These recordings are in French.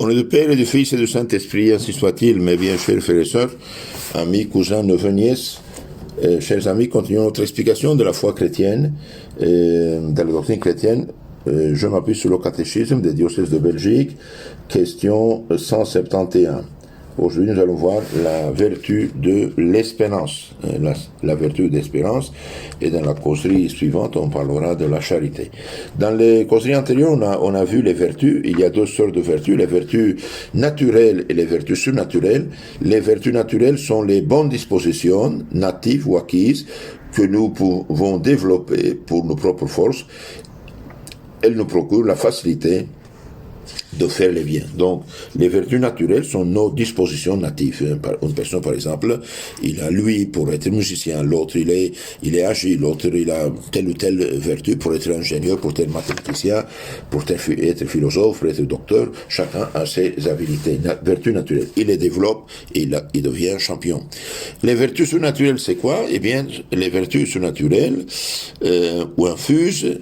nom du Père et du Fils et du Saint-Esprit, ainsi soit-il. Mes bien chers frères et sœurs, amis, cousins, neveux, nièces, chers amis, continuons notre explication de la foi chrétienne, de la doctrine chrétienne. Je m'appuie sur le catéchisme des diocèses de Belgique, question 171. Aujourd'hui, nous allons voir la vertu de l'espérance, la vertu d'espérance, et dans la causerie suivante, on parlera de la charité. Dans les causeries antérieures, on a vu les vertus. Il y a deux sortes de vertus, les vertus naturelles et les vertus surnaturelles. Les vertus naturelles sont les bonnes dispositions, natives ou acquises, que nous pouvons développer pour nos propres forces. Elles nous procurent la facilité de faire les biens. Donc, les vertus naturelles sont nos dispositions natives. Une personne, par exemple, il a lui pour être musicien, l'autre il est agile, l'autre il a telle ou telle vertu pour être ingénieur, pour être mathématicien, pour être philosophe, pour être docteur. Chacun a ses habilités, vertus naturelles. Il les développe et il devient champion. Les vertus surnaturelles, c'est quoi? Eh bien, les vertus surnaturelles ou infuses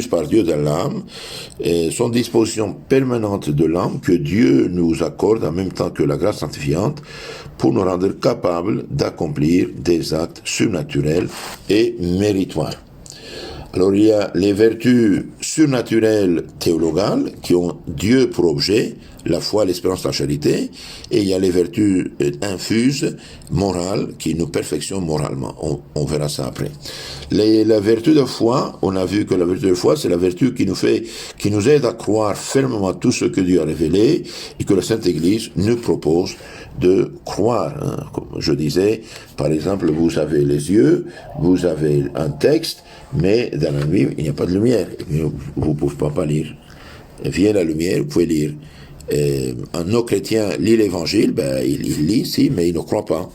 par Dieu dans l'âme, sont dispositions permanentes de l'âme que Dieu nous accorde en même temps que la grâce sanctifiante pour nous rendre capables d'accomplir des actes surnaturels et méritoires. Alors il y a les vertus surnaturelles théologales qui ont Dieu pour objet, la foi, l'espérance, la charité, et il y a les vertus infuses, morales, qui nous perfectionnent moralement. On verra ça après. La vertu de foi, on a vu que la vertu de foi, c'est la vertu qui nous aide à croire fermement tout ce que Dieu a révélé et que la Sainte Église nous propose de croire. Comme je disais, par exemple, vous avez les yeux, vous avez un texte, mais dans la nuit, il n'y a pas de lumière. Vous ne pouvez pas lire. Vient la lumière, vous pouvez lire. Un non-chrétien lit l'évangile, il lit, si, mais il ne croit pas.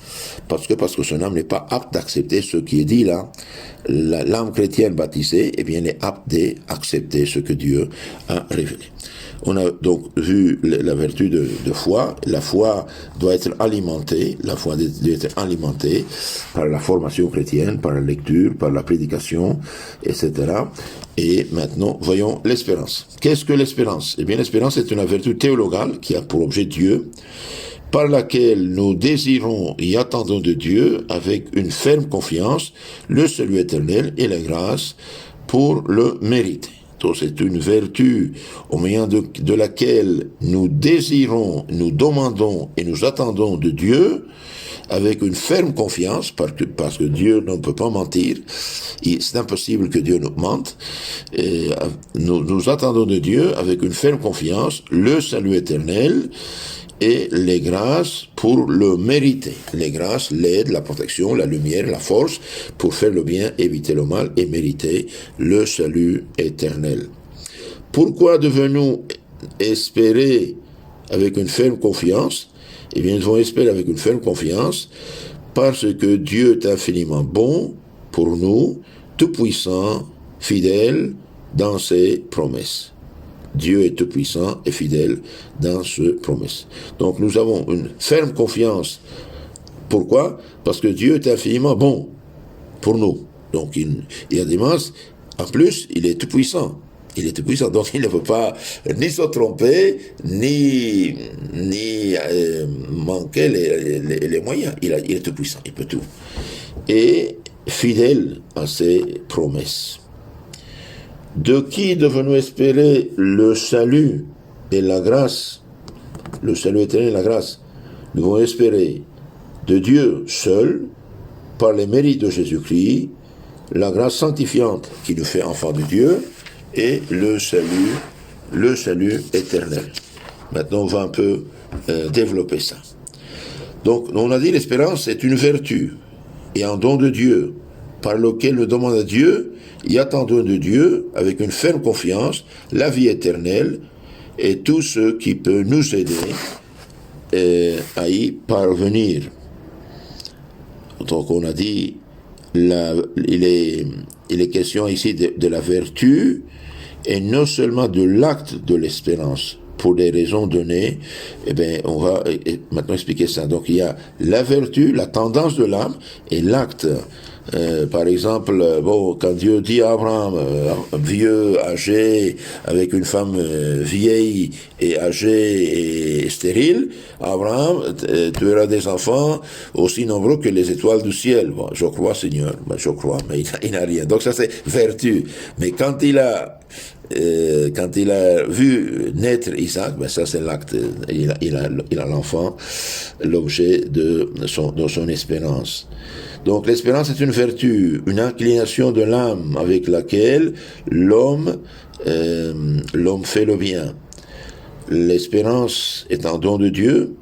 Parce que son âme n'est pas apte d'accepter ce qui est dit là. L'âme chrétienne baptisée, eh bien, elle est apte d'accepter ce que Dieu a révélé. On a donc vu la vertu de foi. La foi doit être alimentée. La foi doit être alimentée par la formation chrétienne, par la lecture, par la prédication, etc. Et maintenant, voyons l'espérance. Qu'est-ce que l'espérance? Eh bien, l'espérance est une vertu théologale qui a pour objet Dieu, par laquelle nous désirons et attendons de Dieu avec une ferme confiance le salut éternel et la grâce pour le mériter. Donc, c'est une vertu au moyen de laquelle nous désirons, nous demandons et nous attendons de Dieu avec une ferme confiance, parce que Dieu ne peut pas mentir. C'est impossible que Dieu nous mente. Et nous attendons de Dieu avec une ferme confiance le salut éternel et les grâces pour le mériter. Les grâces, l'aide, la protection, la lumière, la force pour faire le bien, éviter le mal et mériter le salut éternel. Pourquoi devons-nous espérer avec une ferme confiance? Eh bien, nous devons espérer avec une ferme confiance parce que Dieu est infiniment bon pour nous, tout-puissant, fidèle dans ses promesses. Dieu est tout-puissant et fidèle dans ses promesses. Donc nous avons une ferme confiance. Pourquoi? Parce que Dieu est infiniment bon pour nous. Donc il y a des masses. En plus, il est tout-puissant. Il est tout-puissant, donc il ne peut pas ni se tromper, ni manquer les moyens. Il est tout-puissant, il peut tout. Et fidèle à ses promesses. De qui devons-nous espérer le salut et la grâce? Le salut éternel et la grâce. Nous devons espérer de Dieu seul, par les mérites de Jésus-Christ, la grâce sanctifiante qui nous fait enfants de Dieu, et le salut éternel. Maintenant, on va un peu développer ça. Donc, on a dit l'espérance est une vertu et un don de Dieu, par lequel nous demandons à Dieu et attendons de Dieu, avec une ferme confiance, la vie éternelle et tout ce qui peut nous aider à y parvenir. Donc, on a dit, il est question ici de la vertu, et non seulement de l'acte de l'espérance. pour des raisons données, eh bien, on va maintenant expliquer ça. Donc, il y a la vertu, la tendance de l'âme et l'acte. Par exemple, quand Dieu dit à Abraham, vieux, âgé, avec une femme vieille et âgée et stérile, Abraham, tu auras des enfants aussi nombreux que les étoiles du ciel. Bon, je crois, Seigneur, je crois, mais il n'a rien. Donc ça, c'est vertu. Mais quand il a vu naître Isaac, ben ça c'est l'acte. Il a l'enfant, l'objet de son espérance. Donc l'espérance est une vertu, une inclination de l'âme avec laquelle l'homme fait le bien. L'espérance est un don de Dieu,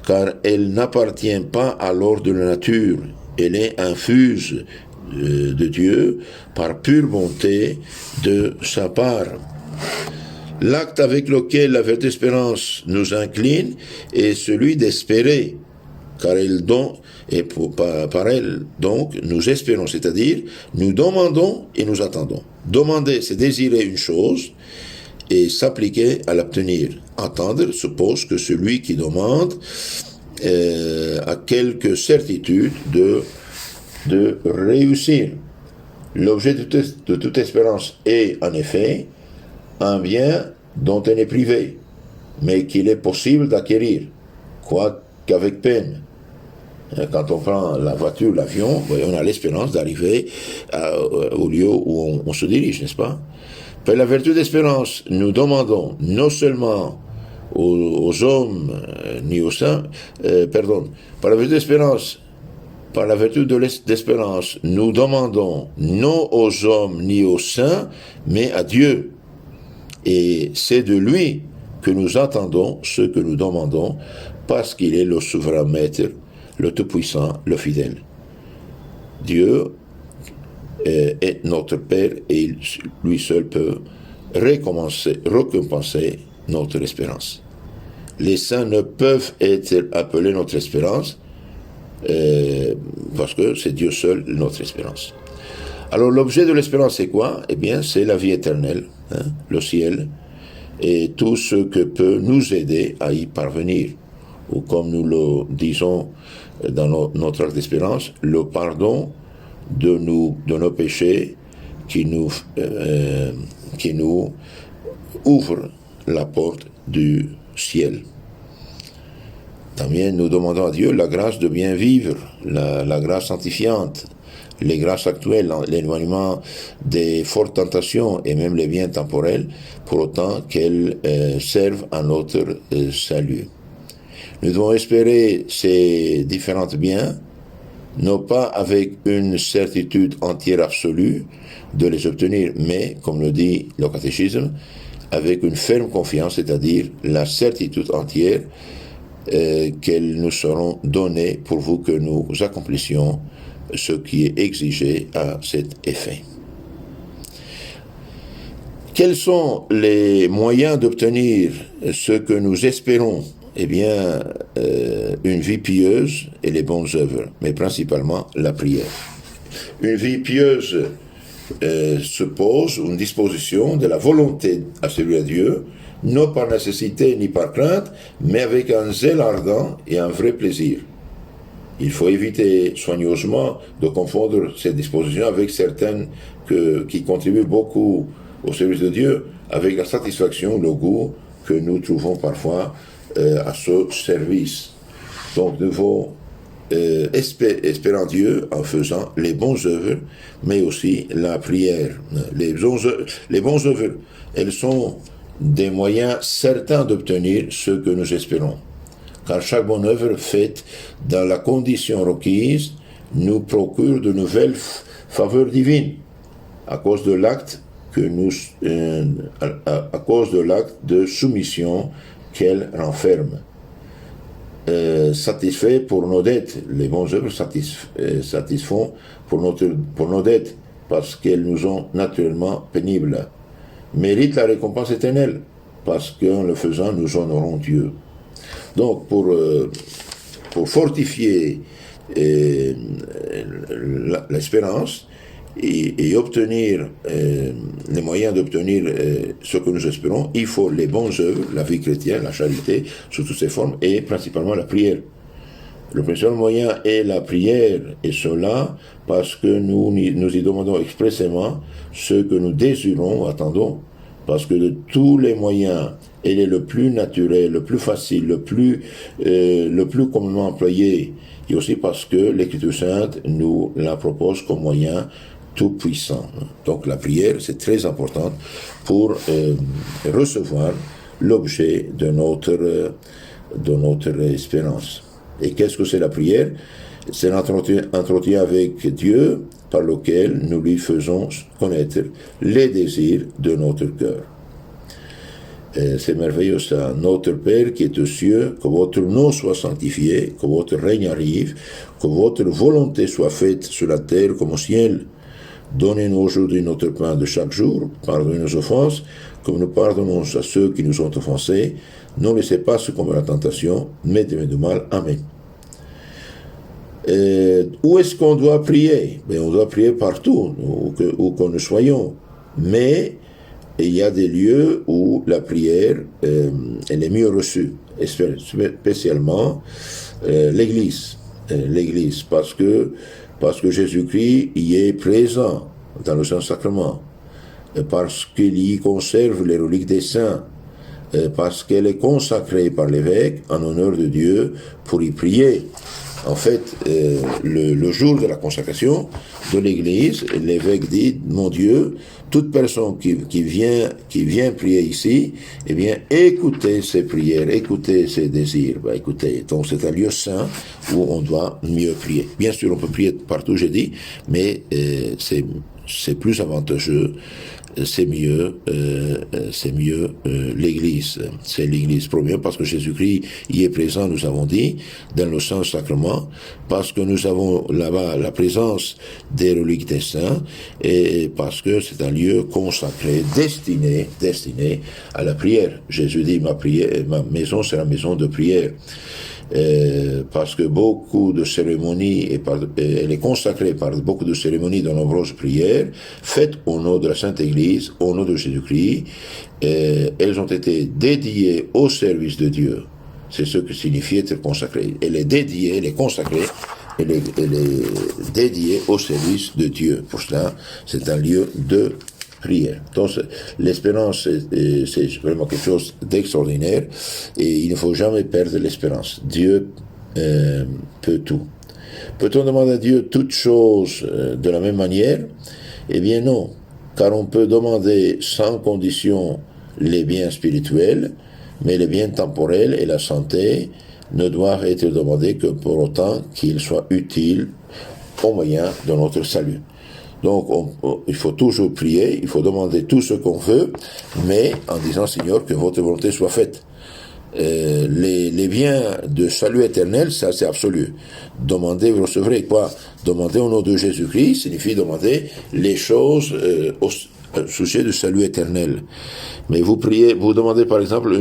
car elle n'appartient pas à l'ordre de la nature. Elle est infuse de Dieu par pure bonté de sa part. L'acte avec lequel la vertu d'espérance nous incline est celui d'espérer, car elle donne, et par elle, donc, nous espérons, c'est-à-dire, nous demandons et nous attendons. Demander, c'est désirer une chose et s'appliquer à l'obtenir. Attendre suppose que celui qui demande a quelque certitude de réussir. L'objet de toute espérance est, en effet, un bien dont elle est privée, mais qu'il est possible d'acquérir, quoiqu'avec peine. Quand on prend la voiture, l'avion, on a l'espérance d'arriver au lieu où on se dirige, n'est-ce pas? Par la vertu d'espérance, nous demandons non seulement aux hommes ni aux saints, par la vertu d'espérance, par la vertu d'espérance, nous demandons non aux hommes ni aux saints, mais à Dieu. Et c'est de lui que nous attendons ce que nous demandons, parce qu'il est le souverain maître, le tout-puissant, le fidèle. Dieu est notre Père et lui seul peut récompenser notre espérance. Les saints ne peuvent être appelés notre espérance parce que c'est Dieu seul notre espérance. Alors l'objet de l'espérance c'est quoi? Eh bien c'est la vie éternelle, le ciel et tout ce que peut nous aider à y parvenir. Ou comme nous le disons dans notre acte d'espérance, le pardon de nos péchés qui nous ouvre la porte du ciel. También nous demandons à Dieu la grâce de bien vivre, la grâce sanctifiante, les grâces actuelles, l'éloignement des fortes tentations et même les biens temporels, pour autant qu'elles servent à notre salut. Nous devons espérer ces différents biens, non pas avec une certitude entière absolue de les obtenir, mais, comme le dit le catéchisme, avec une ferme confiance, c'est-à-dire la certitude entière qu'elles nous seront données pourvu que nous accomplissions ce qui est exigé à cet effet. Quels sont les moyens d'obtenir ce que nous espérons? Eh bien, une vie pieuse et les bonnes œuvres, mais principalement la prière. Une vie pieuse suppose une disposition de la volonté à servir à Dieu, non par nécessité ni par crainte, mais avec un zèle ardent et un vrai plaisir. Il faut éviter soigneusement de confondre ces dispositions avec certaines qui contribuent beaucoup au service de Dieu, avec la satisfaction, le goût que nous trouvons parfois à ce service. Donc nous devons espérer en Dieu en faisant les bonnes œuvres, mais aussi la prière. Les bonnes œuvres, elles sont des moyens certains d'obtenir ce que nous espérons. Car chaque bonne œuvre faite dans la condition requise nous procure de nouvelles faveurs divines à cause de l'acte à cause de l'acte de soumission qu'elle renferme. Satisfait pour nos dettes. Les bonnes œuvres satisfont pour nos dettes parce qu'elles nous sont naturellement pénibles. Mérite la récompense éternelle parce qu'en le faisant nous honorons Dieu. Donc pour fortifier l'espérance, et obtenir les moyens d'obtenir ce que nous espérons, il faut les bonnes œuvres, la vie chrétienne, la charité, sous toutes ses formes, et principalement la prière. Le principal moyen est la prière, et cela parce que nous y demandons expressément ce que nous désirons, attendons, parce que de tous les moyens, elle est le plus naturel, le plus facile, le plus communément employé, et aussi parce que l'Écriture sainte nous la propose comme moyen tout puissant. Donc la prière, c'est très important pour recevoir l'objet de notre espérance. Et qu'est-ce que c'est la prière? C'est l'entretien avec Dieu par lequel nous lui faisons connaître les désirs de notre cœur. C'est merveilleux ça. Notre Père qui est aux cieux, que votre nom soit sanctifié, que votre règne arrive, que votre volonté soit faite sur la terre comme au ciel. Donnez-nous aujourd'hui notre pain de chaque jour, pardonnez nos offenses, comme nous pardonnons à ceux qui nous ont offensés. Ne laissez pas succomber à la tentation, mais donnez du mal. Amen. Où est-ce qu'on doit prier? On doit prier partout, où que nous soyons. Mais il y a des lieux où la prière elle est mieux reçue, spécialement l'Église. L'Église, parce que Jésus-Christ y est présent dans le Saint-Sacrement, parce qu'il y conserve les reliques des saints, parce qu'elle est consacrée par l'évêque en honneur de Dieu pour y prier. En fait, le jour de la consécration de l'Église, l'évêque dit, mon Dieu, toute personne qui vient prier ici, eh bien, écoutez ses prières, écoutez ses désirs. Écoutez, donc c'est un lieu saint où on doit mieux prier. Bien sûr, on peut prier partout, j'ai dit, mais c'est plus avantageux, c'est mieux l'Église. C'est l'Église première parce que Jésus-Christ y est présent, nous avons dit, dans le Saint-Sacrement, parce que nous avons là-bas la présence des reliques des saints et parce que c'est un lieu consacré, destiné à la prière. Jésus dit, ma maison c'est la maison de prière. Parce que beaucoup de cérémonies, elle est consacrée par beaucoup de cérémonies de nombreuses prières, faites au nom de la Sainte Église, au nom de Jésus-Christ, elles ont été dédiées au service de Dieu. C'est ce que signifie être consacré. Elle est dédiée, elle est consacrée, elle est dédiée au service de Dieu. Pour cela, c'est un lieu de prière. Donc, l'espérance, c'est vraiment quelque chose d'extraordinaire et il ne faut jamais perdre l'espérance. Dieu peut tout. Peut-on demander à Dieu toutes choses de la même manière? Eh bien non, car on peut demander sans condition les biens spirituels, mais les biens temporels et la santé ne doivent être demandés que pour autant qu'ils soient utiles au moyen de notre salut. Donc, il faut toujours prier, il faut demander tout ce qu'on veut, mais en disant, Seigneur, que votre volonté soit faite. Les biens de salut éternel, ça c'est absolu. Demandez, vous recevrez quoi? Demander au nom de Jésus-Christ signifie demander les choses au sujet du salut éternel. Mais vous priez, vous demandez par exemple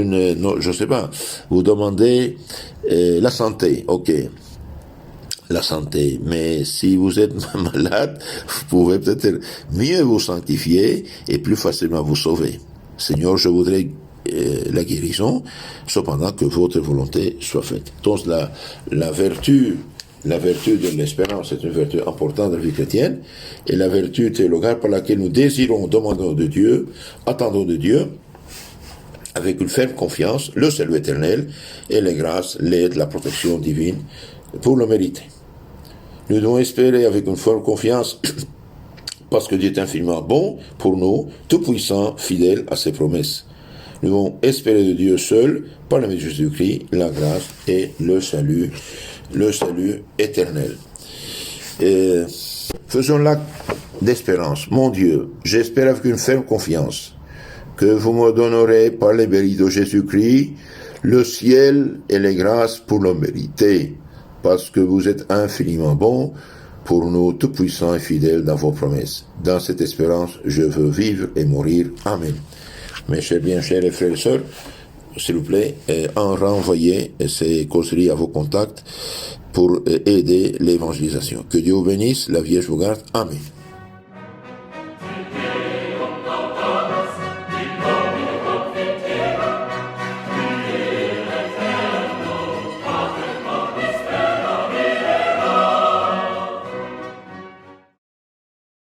vous demandez la santé, ok. La santé. Mais si vous êtes malade, vous pouvez peut-être mieux vous sanctifier et plus facilement vous sauver. Seigneur, je voudrais la guérison, cependant que votre volonté soit faite. Donc la vertu de l'espérance est une vertu importante de la vie chrétienne, et la vertu théologale par laquelle nous désirons, demandons de Dieu, attendons de Dieu, avec une ferme confiance, le salut éternel et les grâces, l'aide, la protection divine pour le mériter. Nous devons espérer avec une ferme confiance parce que Dieu est infiniment bon pour nous, tout puissant, fidèle à ses promesses. Nous devons espérer de Dieu seul, par le mérite de Jésus-Christ, la grâce et le salut éternel. Faisons l'acte d'espérance. Mon Dieu, j'espère avec une ferme confiance que vous me donnerez par les mérites de Jésus-Christ le ciel et les grâces pour le mériter, parce que vous êtes infiniment bon pour nous, tout puissants et fidèles dans vos promesses. Dans cette espérance, je veux vivre et mourir. Amen. Mes chers et frères et sœurs, s'il vous plaît, renvoyez ces causeries à vos contacts pour aider l'évangélisation. Que Dieu vous bénisse, la Vierge vous garde. Amen.